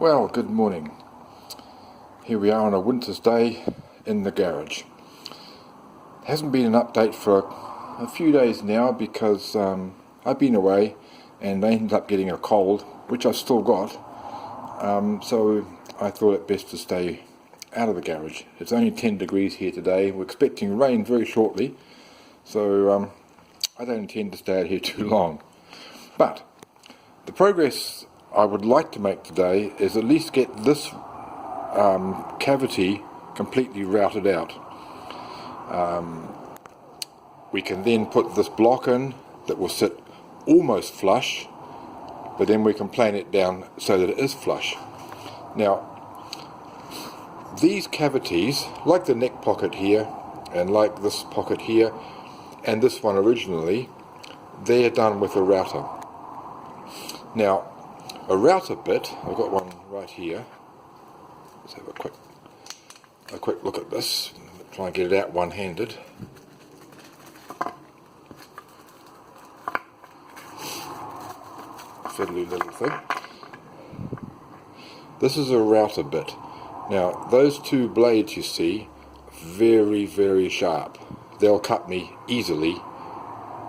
Well, good morning. Here we are on a winter's day in the garage. Hasn't been an update for a few days now because I've been away and I ended up getting a cold, which I've still got. So I thought it best to stay out of the garage. It's only 10 degrees here today. We're expecting rain very shortly, so I don't intend to stay out here too long. But the progress I would like to make today is at least get this cavity completely routed out. We can then put this block in that will sit almost flush, but then we can plane it down so that it is flush. Now, these cavities, like the neck pocket here, and like this pocket here, and this one originally, they're done with a router. Now, a router bit, I've got one right here. Let's have a quick look at this. Try and get it out one-handed. Fiddly little thing. This is a router bit. Now, those two blades you see, very, very sharp. They'll cut me easily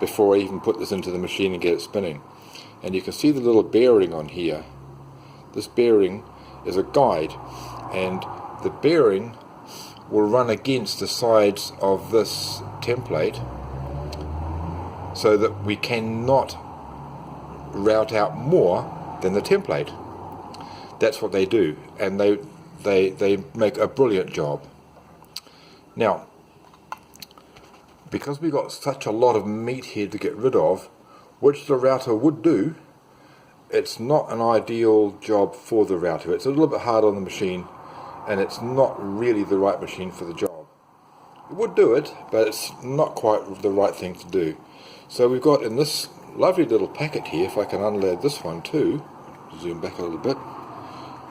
before I even put this into the machine and get it spinning. And you can see the little bearing on here. This bearing is a guide, and the bearing will run against the sides of this template so that we cannot route out more than the template. That's what they do, and they make a brilliant job. Now, because we've got such a lot of meat here to get rid of, which the router would do, it's not an ideal job for the router. It's a little bit hard on the machine, and it's not really the right machine for the job. It would do it, but it's not quite the right thing to do. So we've got in this lovely little packet here, if I can unload this one too, zoom back a little bit,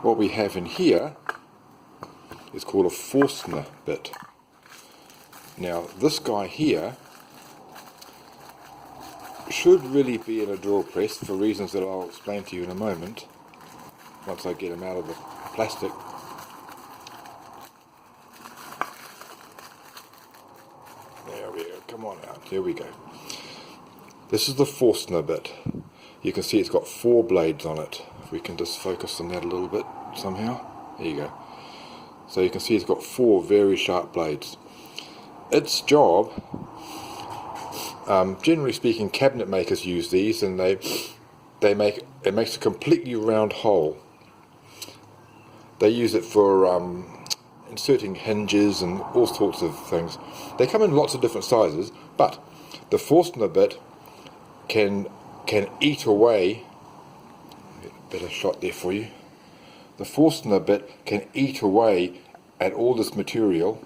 what we have in here is called a Forstner bit. Now this guy here should really be in a drill press for reasons that I'll explain to you in a moment, once I get him out of the plastic. There we go, come on out, here we go. This is the Forstner bit. You can see it's got 4 blades on it. If we can just focus on that a little bit somehow. There you go. So you can see it's got 4 very sharp blades. Its job, generally speaking, cabinet makers use these, and it makes a completely round hole. They use it for inserting hinges and all sorts of things. They come in lots of different sizes, but the Forstner bit can eat away. Better shot there for you. The Forstner bit can eat away at all this material,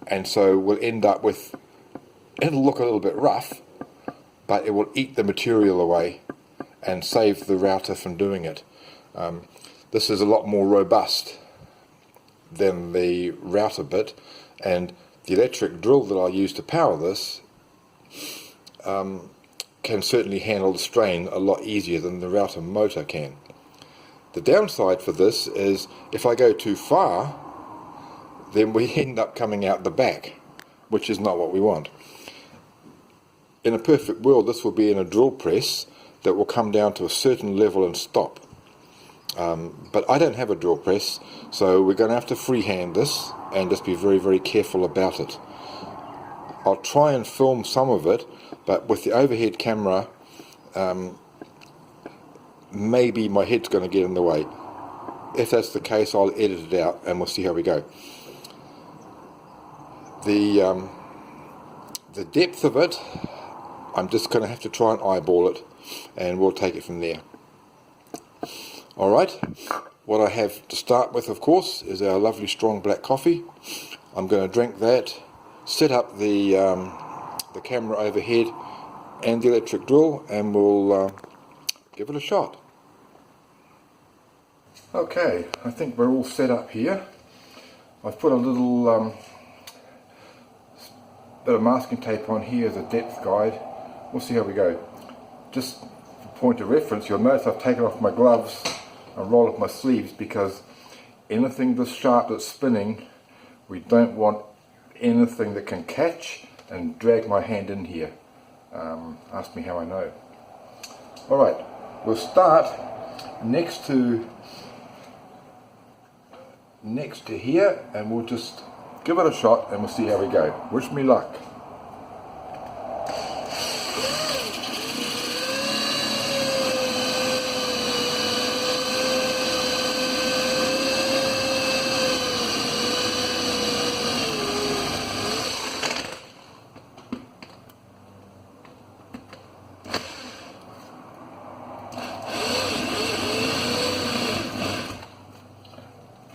and so we'll end up with, it'll look a little bit rough, but it will eat the material away and save the router from doing it. This is a lot more robust than the router bit, and the electric drill that I use to power this can certainly handle the strain a lot easier than the router motor can. The downside for this is if I go too far, then we end up coming out the back, which is not what we want. In a perfect world, this will be in a drill press that will come down to a certain level and stop. But I don't have a drill press, so we're going to have to freehand this and just be very, very careful about it. I'll try and film some of it, but with the overhead camera, maybe my head's going to get in the way. If that's the case, I'll edit it out and we'll see how we go. The depth of it, I'm just going to have to try and eyeball it, and we'll take it from there. Alright, what I have to start with, of course, is our lovely strong black coffee. I'm going to drink that, set up the camera overhead and the electric drill, and we'll give it a shot. Okay, I think we're all set up here. I've put a little bit of masking tape on here as a depth guide. We'll see how we go. Just point of reference, you'll notice I've taken off my gloves and rolled up my sleeves, because anything this sharp that's spinning, we don't want anything that can catch and drag my hand in here. Ask me how I know. Alright, we'll start next to here, and we'll just give it a shot and we'll see how we go. Wish me luck.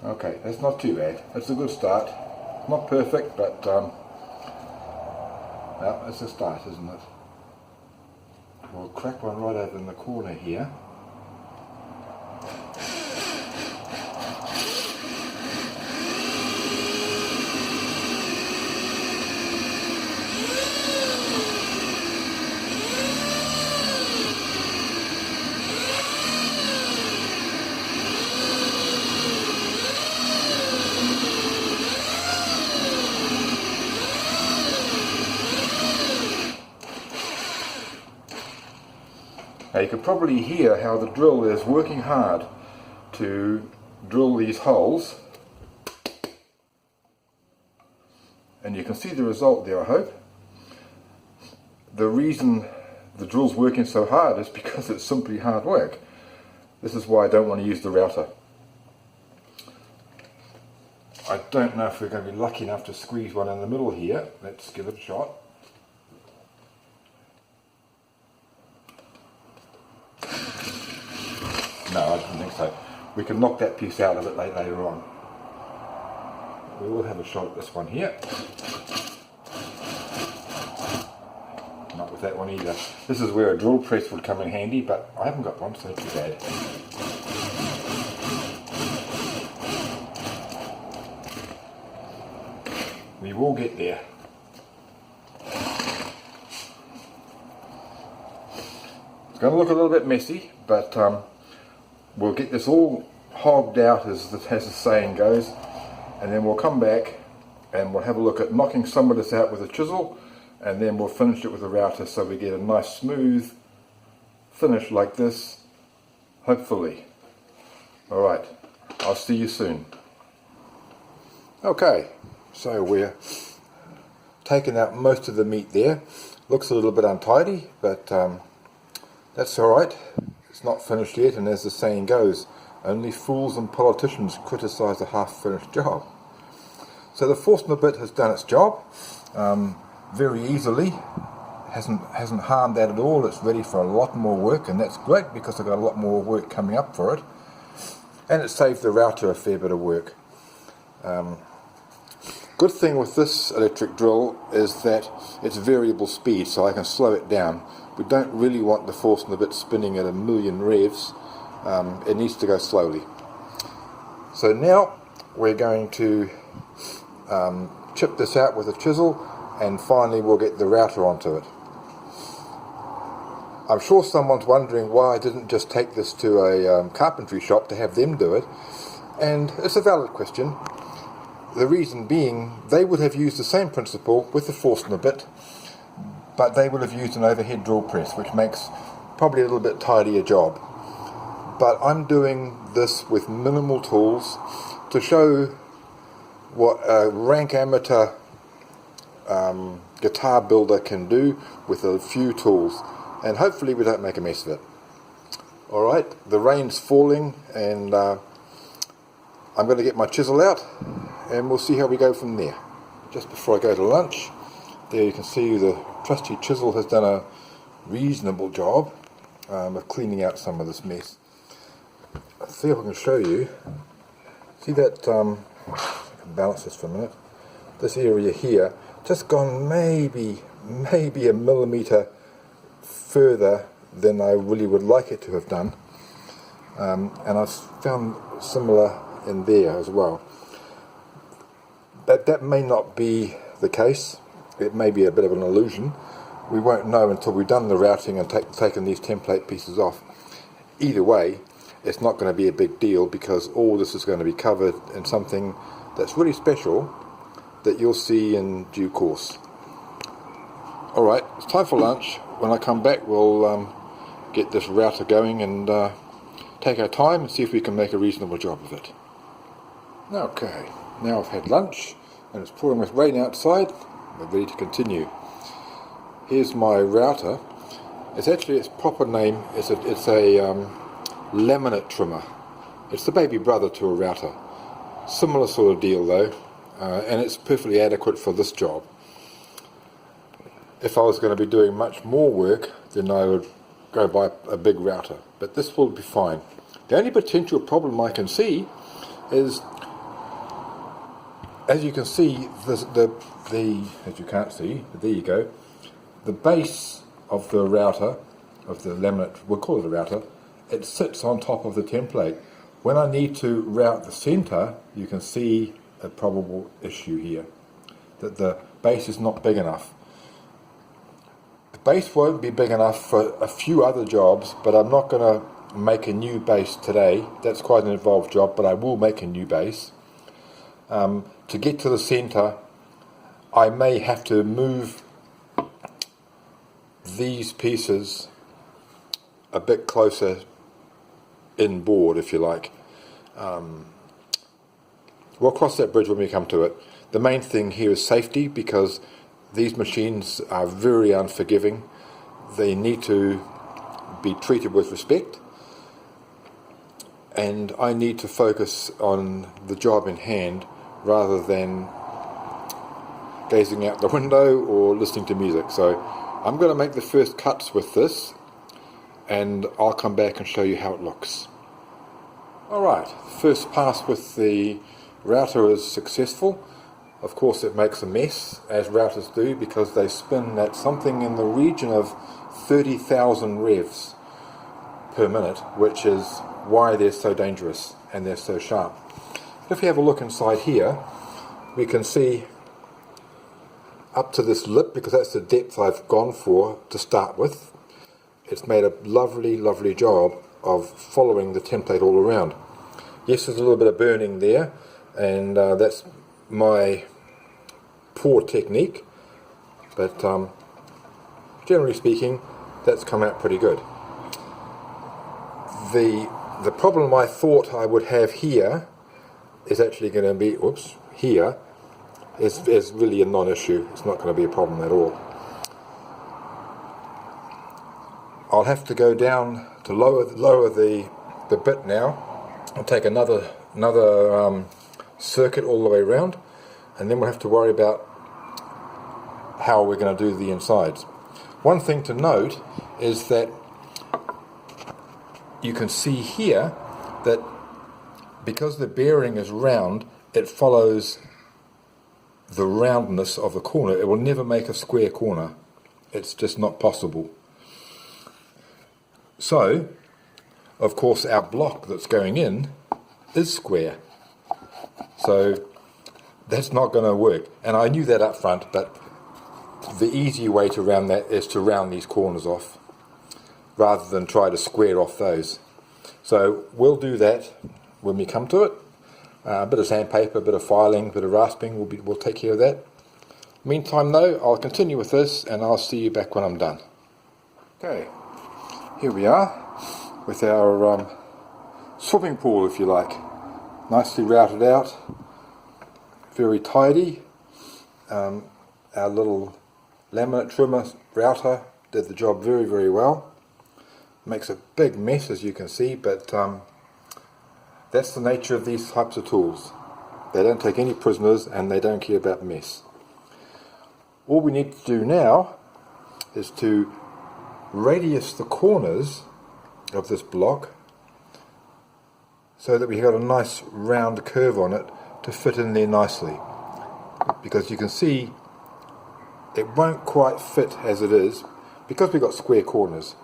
Okay, that's not too bad. That's a good start. Not perfect, but well, it's a start, isn't it? We'll crack one right over in the corner here. Now you can probably hear how the drill is working hard to drill these holes, and you can see the result there, I hope. The reason the drill's working so hard is because it's simply hard work. This is why I don't want to use the router. I don't know if we're going to be lucky enough to squeeze one in the middle here. Let's give it a shot. No, I didn't think so. We can knock that piece out of it later on. We will have a shot at this one here. Not with that one either. This is where a drill press would come in handy, but I haven't got one, so too bad. We will get there. It's going to look a little bit messy, but we'll get this all hogged out, as the saying goes, and then we'll come back and we'll have a look at knocking some of this out with a chisel, and then we'll finish it with a router so we get a nice smooth finish like this, hopefully. Alright, I'll see you soon. Okay, so we're taking out most of the meat there. Looks a little bit untidy, but that's alright. It's not finished yet, and as the saying goes, only fools and politicians criticise a half-finished job. So the Forstner bit has done its job very easily. Hasn't harmed that at all. It's ready for a lot more work, and that's great because I've got a lot more work coming up for it. And it saved the router a fair bit of work. Good thing with this electric drill is that it's variable speed, so I can slow it down. We don't really want the Forstner bit spinning at 1,000,000 revs. It needs to go slowly. So now we're going to chip this out with a chisel, and finally we'll get the router onto it. I'm sure someone's wondering why I didn't just take this to a carpentry shop to have them do it, and it's a valid question. The reason being, they would have used the same principle with the Forstner bit, but they would have used an overhead drill press, which makes probably a little bit tidier job. But I'm doing this with minimal tools to show what a rank amateur guitar builder can do with a few tools, and hopefully we don't make a mess of it. Alright, the rain's falling, and I'm going to get my chisel out and we'll see how we go from there. Just before I go to lunch, there you can see the trusty chisel has done a reasonable job of cleaning out some of this mess. Let's see if I can show you. See that, I can balance this for a minute, this area here, just gone maybe a millimetre further than I really would like it to have done, and I've found similar in there as well. That may not be the case. It may be a bit of an illusion, we won't know until we've done the routing and taken these template pieces off. Either way, it's not going to be a big deal because all this is going to be covered in something that's really special that you'll see in due course. Alright, it's time for lunch. When I come back, we'll get this router going and take our time and see if we can make a reasonable job of it. Okay, now I've had lunch and it's pouring with rain outside. We're ready to continue. Here's my router. It's actually its proper name. It's a laminate trimmer. It's the baby brother to a router. Similar sort of deal though, and it's perfectly adequate for this job. If I was going to be doing much more work, then I would go buy a big router, but this will be fine. The only potential problem I can see is, as you can see, as you can't see, but there you go, the base of the router, of the laminate, we'll call it a router, it sits on top of the template. When I need to route the center, you can see a probable issue here, that the base is not big enough. The base won't be big enough for a few other jobs, but I'm not going to make a new base today. That's quite an involved job, but I will make a new base. To get to the center, I may have to move these pieces a bit closer inboard, if you like. We'll cross that bridge when we come to it. The main thing here is safety, because these machines are very unforgiving. They need to be treated with respect, and I need to focus on the job in hand rather than gazing out the window or listening to music. So I'm going to make the first cuts with this, and I'll come back and show you how it looks. Alright, first pass with the router is successful. Of course it makes a mess, as routers do, because they spin at something in the region of 30,000 revs per minute, which is why they're so dangerous and they're so sharp. If we have a look inside here, we can see up to this lip, because that's the depth I've gone for to start with. It's made a lovely, lovely job of following the template all around. Yes, there's a little bit of burning there, and that's my poor technique, but generally speaking, that's come out pretty good. The problem I thought I would have here is actually going to be, here is really a non-issue. It's not going to be a problem at all. I'll have to go down to lower the bit now and take another circuit all the way around, and then we'll have to worry about how we're going to do the insides. One thing to note is that you can see here that because the bearing is round, it follows the roundness of the corner. It will never make a square corner. It's just not possible. So, of course, our block that's going in is square. So that's not going to work. And I knew that up front, but the easy way to round that is to round these corners off rather than try to square off those. So we'll do that when we come to it. A bit of sandpaper, a bit of filing, a bit of rasping, we'll take care of that. Meantime though, I'll continue with this and I'll see you back when I'm done. Okay, here we are with our swimming pool, if you like. Nicely routed out, very tidy. Our little laminate trimmer router did the job very, very well. Makes a big mess, as you can see, but that's the nature of these types of tools. They don't take any prisoners and they don't care about mess. All we need to do now is to radius the corners of this block so that we've got a nice round curve on it to fit in there nicely. Because you can see it won't quite fit as it is because we've got square corners.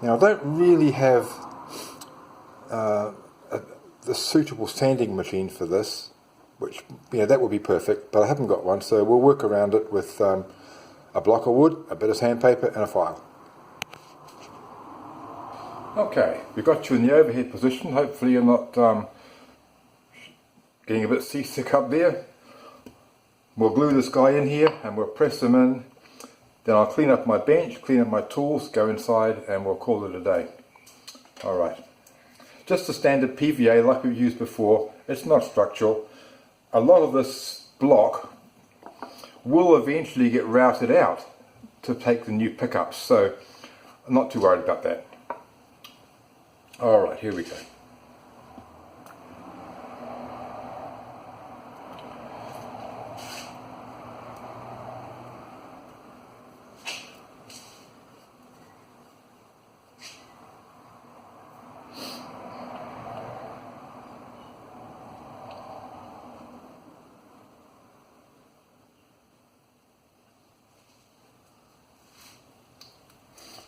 Now I don't really have the suitable sanding machine for this, which that would be perfect, but I haven't got one, so we'll work around it with a a block of wood, a bit of sandpaper and a file. Okay, we've got you in the overhead position. Hopefully you're not getting a bit seasick up there. We'll glue this guy in here and we'll press him in. Then I'll clean up my bench, clean up my tools, go inside and we'll call it a day. Alright. Just a standard PVA like we've used before. It's not structural. A lot of this block will eventually get routed out to take the new pickups, so I'm not too worried about that. Alright, here we go.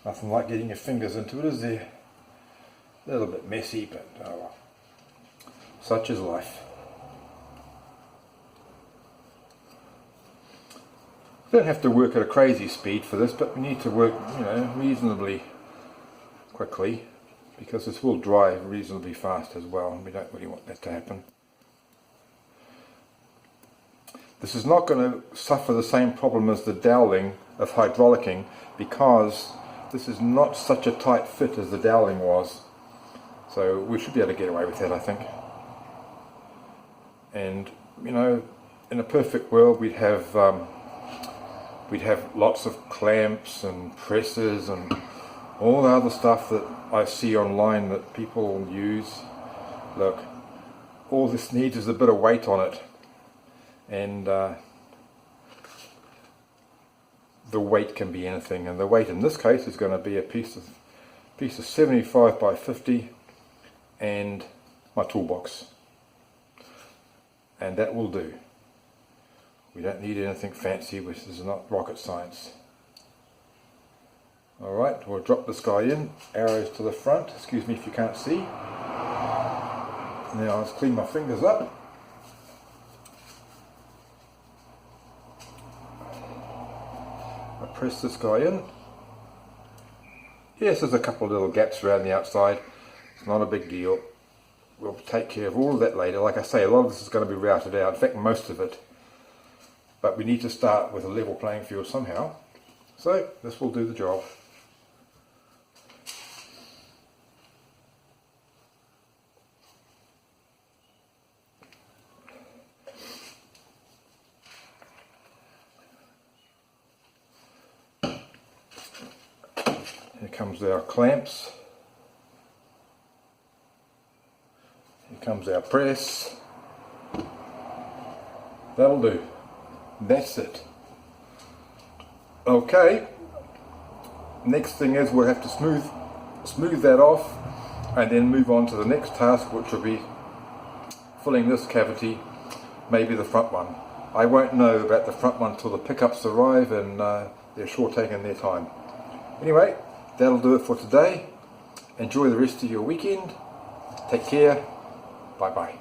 Nothing like getting your fingers into it, is there? A little bit messy, but oh well. Such is life. We don't have to work at a crazy speed for this, but we need to work, reasonably quickly, because this will dry reasonably fast as well, and we don't really want that to happen. This is not going to suffer the same problem as the doweling of hydraulicking, because this is not such a tight fit as the doweling was. So we should be able to get away with that, I think. And in a perfect world we'd have lots of clamps and presses and all the other stuff that I see online that people use. Look, all this needs is a bit of weight on it, and the weight can be anything, and the weight in this case is going to be a piece of 75 by 50 and my toolbox, and that will do. We don't need anything fancy, which is not rocket science. Alright, we'll drop this guy in, arrows to the front, excuse me if you can't see. Now let's clean my fingers up. I press this guy in. Yes, there's a couple of little gaps around the outside. It's not a big deal. We'll take care of all of that later. Like I say, a lot of this is going to be routed out, in fact most of it. But we need to start with a level playing field somehow. So this will do the job. Here comes our clamps. Here comes our press. That'll do. That's it. Okay. Next thing is we'll have to smooth that off and then move on to the next task, which will be filling this cavity, maybe the front one. I won't know about the front one till the pickups arrive, and they're sure taking their time. Anyway, that'll do it for today. Enjoy the rest of your weekend. Take care. Bye bye.